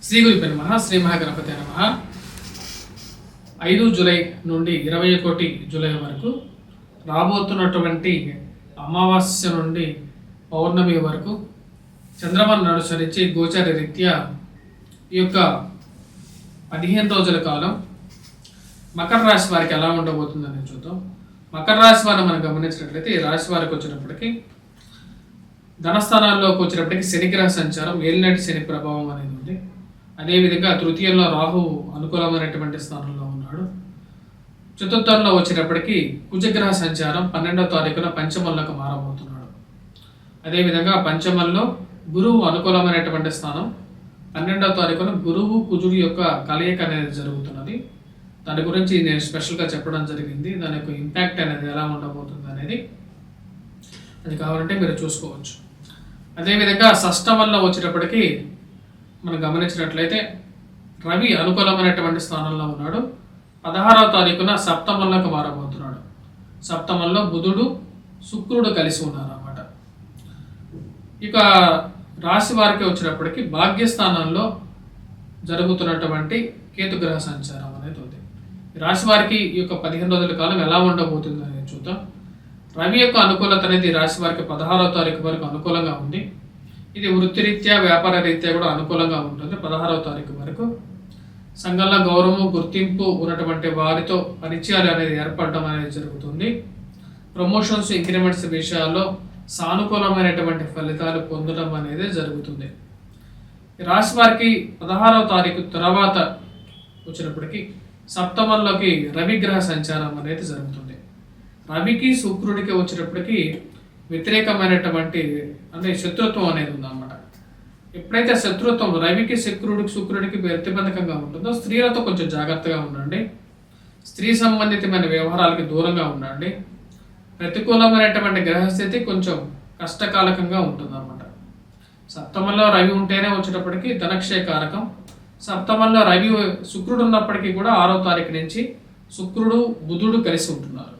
శ్రీ గురుపే నమః. శ్రీ మహాగణపతి నమః. 5 జూలై నుండి 21 జూలై వరకు రాబోతున్నటువంటి అమావాస్య నుండి పౌర్ణమి వరకు చంద్రమను అనుసరించి గోచార రీత్యా ఈ యొక్క 15 రోజుల కాలం మకర రాశి వారికి ఎలా ఉండబోతుందని చూద్దాం. మకర రాశి వారిని మనం గమనించినట్లయితే ఈ రాశి వారికి వచ్చినప్పటికీ ధనస్థానాల్లోకి వచ్చినప్పటికీ శనిగ్రహ సంచారం, ఏలినాటి శని ప్రభావం అనేది ఉంది. అదేవిధంగా తృతీయంలో రాహువు అనుకూలమైనటువంటి స్థానంలో ఉన్నాడు. చతుర్థంలో వచ్చేటప్పటికీ కుజగ్రహ సంచారం 12వ తారీఖున పంచమంలోకి మారబోతున్నాడు. అదేవిధంగా పంచమంలో గురువు అనుకూలమైనటువంటి స్థానం 12వ తారీఖున గురువు కుజుడు యొక్క కలయిక అనేది జరుగుతున్నది. దాని గురించి నేను స్పెషల్గా చెప్పడం జరిగింది. దాని యొక్క ఇంపాక్ట్ అనేది ఎలా ఉండబోతుంది అనేది అది కావాలంటే మీరు చూసుకోవచ్చు. అదేవిధంగా షష్టమంలో వచ్చేటప్పటికి మనం గమనించినట్లయితే రవి అనుకూలమైనటువంటి స్థానంలో ఉన్నాడు. 16వ తారీఖున సప్తమంలోకి మారబోతున్నాడు. సప్తమంలో బుధుడు శుక్రుడు కలిసి ఉన్నారు అన్నమాట. ఇక రాశి వారికి వచ్చినప్పటికీ భాగ్యస్థానంలో జరుగుతున్నటువంటి కేతుగ్రహ సంచారం అనేది ఉంది. రాశి వారికి ఈ యొక్క 15 రోజుల కాలం ఎలా ఉండబోతుంది అనేది చూద్దాం. రవి యొక్క అనుకూలత అనేది రాశి వారికి 16వ తారీఖు వరకు అనుకూలంగా ఉంది. ఇది వృత్తిరీత్యా వ్యాపార రీత్యా కూడా అనుకూలంగా ఉంటుంది. 16వ తారీఖు వరకు సంఘంలో గౌరవము గుర్తింపు ఉన్నటువంటి వారితో పరిచయాలు అనేది ఏర్పడడం అనేది జరుగుతుంది. ప్రమోషన్స్ ఇంక్రిమెంట్స్ విషయాల్లో సానుకూలమైనటువంటి ఫలితాలు పొందడం అనేది జరుగుతుంది. రాశి వారికి 16వ తారీఖు తర్వాత వచ్చినప్పటికీ సప్తమంలోకి రవిగ్రహ సంచారం అనేది జరుగుతుంది. రవికి శుక్రుడికి వచ్చినప్పటికీ వ్యతిరేకమైనటువంటి అంటే శత్రుత్వం అనేది ఉందన్నమాట. ఎప్పుడైతే శత్రుత్వం రవికి శుక్రుడికి ప్రతిబంధకంగా ఉంటుందో స్త్రీలతో కొంచెం జాగ్రత్తగా ఉండండి. స్త్రీ సంబంధితమైన వ్యవహారాలకి దూరంగా ఉండండి. ప్రతికూలమైనటువంటి గ్రహస్థితి కొంచెం కష్టకాలకంగా ఉంటుందన్నమాట. సప్తమంలో రవి ఉంటేనే వచ్చేటప్పటికి ధనక్షయ కారకం. సప్తమంలో రవి శుక్రుడు ఉన్నప్పటికీ కూడా 6వ తారీఖు నుంచి శుక్రుడు బుధుడు కలిసి ఉంటున్నారు.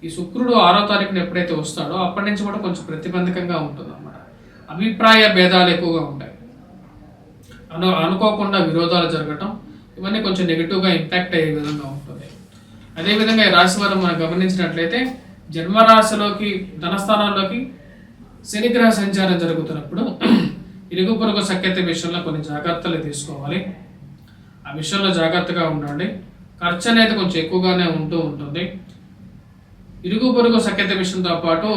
ఈ శుక్రుడు 6వ తారీఖున ఎప్పుడైతే వస్తాడో అప్పటి నుంచి కూడా కొంచెం ప్రతిబంధకంగా ఉంటుంది అన్నమాట. అభిప్రాయ భేదాలు ఎక్కువగా ఉంటాయి. అనుకోకుండా విరోధాలు జరగటం ఇవన్నీ కొంచెం నెగిటివ్గా ఇంపాక్ట్ అయ్యే విధంగా ఉంటుంది. అదేవిధంగా ఈ రాశి వారు మనం గమనించినట్లయితే జన్మరాశిలోకి ధనస్థానాల్లోకి శనిగ్రహ సంచారం జరుగుతున్నప్పుడు ఇరుగు పొరుగు సఖ్యత విషయంలో కొన్ని జాగ్రత్తలు తీసుకోవాలి. ఆ విషయంలో జాగ్రత్తగా ఉండండి. ఖర్చు అనేది కొంచెం ఎక్కువగానే ఉంటుంది. ఇరుగు పొరుగు సఖ్యత విషయంతో పాటు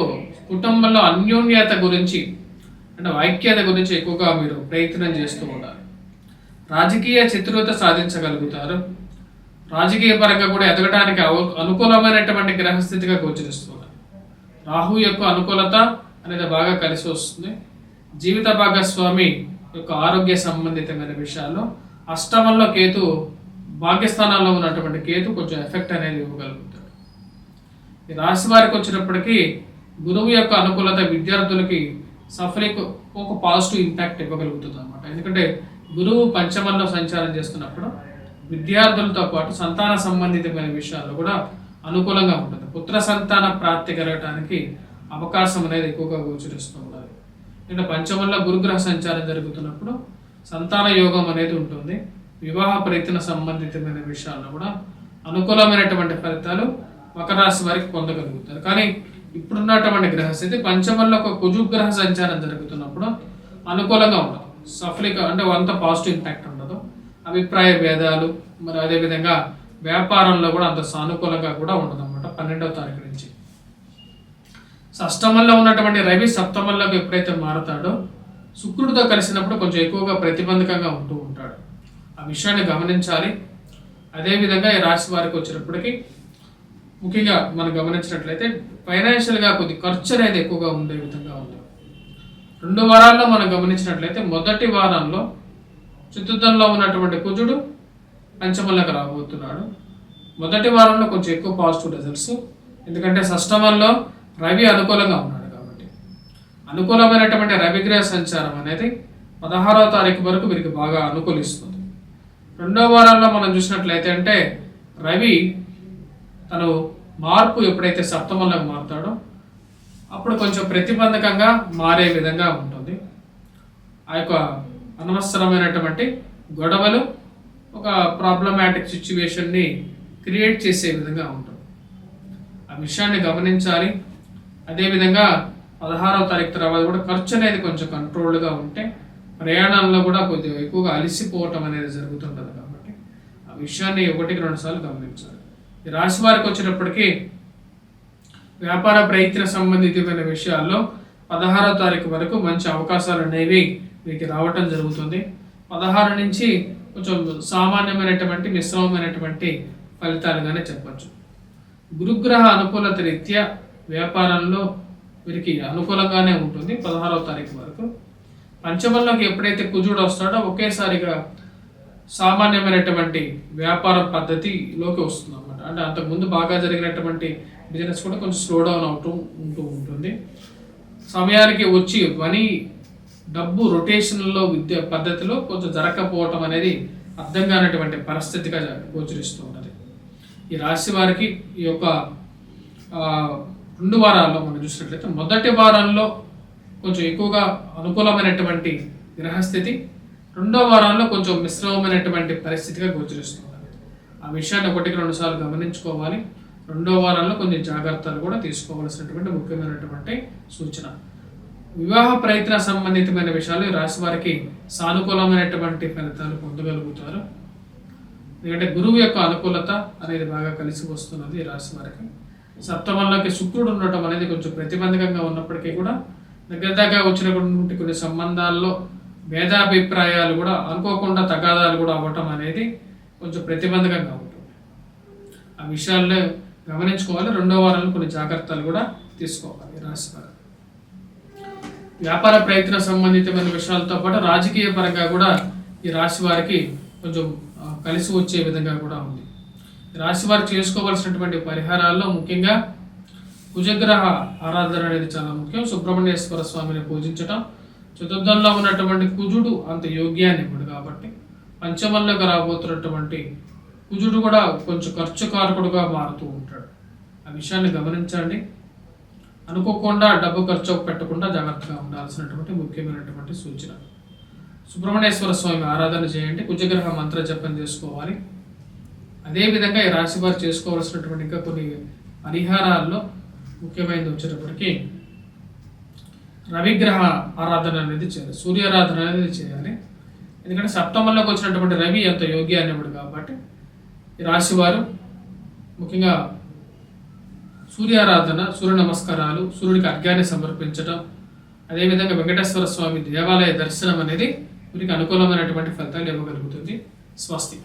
కుటుంబంలో అన్యోన్యత గురించి అంటే ఐక్యత గురించి ఎక్కువగా మీరు ప్రయత్నం చేస్తూ ఉండాలి. రాజకీయ చతురత సాధించగలుగుతారు. రాజకీయ పరంగా కూడా ఎదగడానికి అనుకూలమైనటువంటి గ్రహస్థితిగా గోచరిస్తున్నారు. రాహు యొక్క అనుకూలత అనేది బాగా కలిసి వస్తుంది. జీవిత భాగస్వామి యొక్క ఆరోగ్య సంబంధితమైన విషయాల్లో అష్టమంలో కేతు భాగ్యస్థానాల్లో ఉన్నటువంటి కేతు కొంచెం ఎఫెక్ట్ అనేది ఇవ్వగలుగుతాడు. ఈ రాశి వారికి వచ్చినప్పటికీ గురువు యొక్క అనుకూలత విద్యార్థులకి ఒక పాజిటివ్ ఇంపాక్ట్ ఇవ్వగలుగుతుంది అన్నమాట. ఎందుకంటే గురువు పంచమంలో సంచారం చేస్తున్నప్పుడు విద్యార్థులతో పాటు సంతాన సంబంధితమైన విషయాల్లో కూడా అనుకూలంగా ఉంటుంది. పుత్ర సంతాన ప్రాప్తి కలగటానికి అవకాశం అనేది ఎక్కువగా గోచరిస్తూ ఉండాలి. అంటే పంచమంలో గురుగ్రహ సంచారం జరుగుతున్నప్పుడు సంతాన యోగం అనేది ఉంటుంది. వివాహ ప్రయత్న సంబంధితమైన విషయాల్లో కూడా అనుకూలమైనటువంటి ఫలితాలు మకర రాశి వారికి పొందగలుగుతారు. కానీ ఇప్పుడున్నటువంటి గ్రహస్థితి పంచమంలో ఒక కుజుగ్రహ సంచారం జరుగుతున్నప్పుడు అనుకూలంగా ఉండదు. అంటే అంత పాజిటివ్ ఇంపాక్ట్ ఉండదు. అభిప్రాయ భేదాలు మరి అదేవిధంగా వ్యాపారంలో కూడా అంత సానుకూలంగా కూడా ఉండదు అన్నమాట. 12వ తారీఖు నుంచి షష్టమంలో ఉన్నటువంటి రవి సప్తమంలోకి ఎప్పుడైతే మారతాడో శుక్రుడితో కలిసినప్పుడు కొంచెం ఎక్కువగా ప్రతిబంధకంగా ఉంటూ ఉంటాడు. ఆ విషయాన్ని గమనించాలి. అదేవిధంగా ఈ రాశి వారికి వచ్చినప్పటికీ ముఖ్యంగా మనం గమనించినట్లయితే ఫైనాన్షియల్గా కొద్ది ఖర్చు అనేది ఎక్కువగా ఉండే విధంగా ఉంది. 2 వారాల్లో మనం గమనించినట్లయితే మొదటి వారంలో చతుర్థంలో ఉన్నటువంటి కుజుడు పంచమంలోకి రాబోతున్నాడు. మొదటి వారంలో కొంచెం ఎక్కువ పాజిటివ్ రిజల్ట్స్. ఎందుకంటే షష్టమంలో రవి అనుకూలంగా ఉన్నాడు కాబట్టి అనుకూలమైనటువంటి రవిగ్రహ సంచారం అనేది 16వ తారీఖు వరకు వీరికి బాగా అనుకూలిస్తుంది. 2వ వారంలో మనం చూసినట్లయితే అంటే రవి తను మార్పు ఎప్పుడైతే సప్తమంలోకి మారుతాడో అప్పుడు కొంచెం ప్రతిబంధకంగా మారే విధంగా ఉంటుంది. ఆ యొక్క అనవసరమైనటువంటి గొడవలు ఒక ప్రాబ్లమాటిక్ సిచ్యువేషన్ని క్రియేట్ చేసే విధంగా ఉంటుంది. ఆ విషయాన్ని గమనించాలి. అదేవిధంగా 16వ తారీఖు తర్వాత కూడా ఖర్చు అనేది కొంచెం కంట్రోల్డ్గా ఉంటే ప్రయాణంలో కూడా కొద్దిగా ఎక్కువగా అలసిపోవటం అనేది జరుగుతుంటుంది. కాబట్టి ఆ విషయాన్ని 1-2 సార్లు గమనించాలి. ఈ రాశి వారికి వచ్చేటప్పటికీ వ్యాపార ప్రయత్న సంబంధితమైన విషయాల్లో 16వ తారీఖు వరకు మంచి అవకాశాలు అనేవి మీకు రావటం జరుగుతుంది. 16 నుంచి కొంచెం సామాన్యమైనటువంటి మిశ్రమమైనటువంటి ఫలితాలుగానే చెప్పచ్చు. గురుగ్రహ అనుకూలత రీత్యా వ్యాపారంలో వీరికి అనుకూలంగానే ఉంటుంది 16వ తారీఖు వరకు. పంచమంలోకి ఎప్పుడైతే కుజుడు వస్తాడో ఒకేసారిగా సామాన్యమైనటువంటి వ్యాపార పద్ధతిలోకి వస్తుంది అన్నమాట. అంటే అంతకుముందు బాగా జరిగినటువంటి బిజినెస్ కూడా కొంచెం స్లో డౌన్ ఉంటూ ఉంటుంది. సమయానికి వచ్చి మనీ డబ్బు రొటేషన్లో విద్య పద్ధతిలో కొంచెం జరగకపోవటం అనేది అర్థం కానటువంటి పరిస్థితిగా గోచరిస్తూ ఉన్నది. ఈ రాశి వారికి ఈ యొక్క 2 వారాల్లో మనం చూసినట్లయితే మొదటి వారంలో కొంచెం ఎక్కువగా అనుకూలమైనటువంటి గ్రహస్థితి, 2వ వారంలో కొంచెం మిశ్రమమైనటువంటి పరిస్థితిగా గోచరిస్తున్నది. ఆ విషయాన్ని 1-2 సార్లు గమనించుకోవాలి. 2వ వారంలో కొన్ని జాగ్రత్తలు కూడా తీసుకోవాల్సినటువంటి ముఖ్యమైనటువంటి సూచన. వివాహ ప్రయత్న సంబంధితమైన విషయాలు ఈ రాశి వారికి సానుకూలమైనటువంటి ఫలితాలు పొందగలుగుతారు. ఎందుకంటే గురువు యొక్క అనుకూలత అనేది బాగా కలిసి వస్తున్నది ఈ రాశి వారికి. సప్తమంలోకి శుక్రుడు ఉండటం అనేది కొంచెం ప్రతిబంధకంగా ఉన్నప్పటికీ కూడా దగ్గర వచ్చినటువంటి కొన్ని సంబంధాల్లో భేదాభిప్రాయాలు కూడా అనుకోకుండా తగాదాలు కూడా అవ్వటం అనేది కొంచెం ప్రతిబంధకంగా ఉంటుంది. ఆ విషయాల్లో గమనించుకోవాలి. 2వ వారంలో కొన్ని జాగ్రత్తలు కూడా తీసుకోవాలి ఈ రాశి వారు. వ్యాపార ప్రయత్న సంబంధితమైన విషయాలతో పాటు రాజకీయ పరంగా కూడా ఈ రాశి వారికి కొంచెం కలిసి వచ్చే విధంగా కూడా ఉంది. రాశి వారు చేసుకోవాల్సినటువంటి పరిహారాల్లో ముఖ్యంగా కుజగ్రహ ఆరాధన అనేది చాలా ముఖ్యం. సుబ్రహ్మణ్యేశ్వర స్వామిని పూజించటం. చతుర్థంలో ఉన్నటువంటి కుజుడు అంత యోగ్యాన్ని ఇవ్వడు కాబట్టి పంచమంలోకి రాబోతున్నటువంటి కుజుడు కూడా కొంచెం ఖర్చుకారకుడుగా మారుతూ ఉంటాడు. ఆ విషయాన్ని గమనించండి. అనుకోకుండా డబ్బు ఖర్చు పెట్టకుండా జాగ్రత్తగా ఉండాల్సినటువంటి ముఖ్యమైనటువంటి సూచన. సుబ్రహ్మణ్యేశ్వర స్వామి ఆరాధన చేయండి. కుజగ్రహ మంత్ర జపం చేసుకోవాలి. అదేవిధంగా ఈ రాశి వారు చేసుకోవాల్సినటువంటి ఇంకా కొన్ని పరిహారాల్లో ముఖ్యమైనది వచ్చేటప్పటికి రవిగ్రహ ఆరాధన అనేది చేయాలి. సూర్యారాధన అనేది చేయాలి. ఎందుకంటే సప్తమంలోకి వచ్చినటువంటి రవి ఎంత యోగ్యాన్ని ఇవ్వడు కాబట్టి ఈ రాశి వారు ముఖ్యంగా సూర్యారాధన, సూర్య నమస్కారాలు, సూర్యుడికి అర్ఘ్యాన్ని సమర్పించడం, అదేవిధంగా వెంకటేశ్వర స్వామి దేవాలయ దర్శనం అనేది వీరికి అనుకూలమైనటువంటి ఫలితాలు ఇవ్వగలుగుతుంది. స్వస్తి.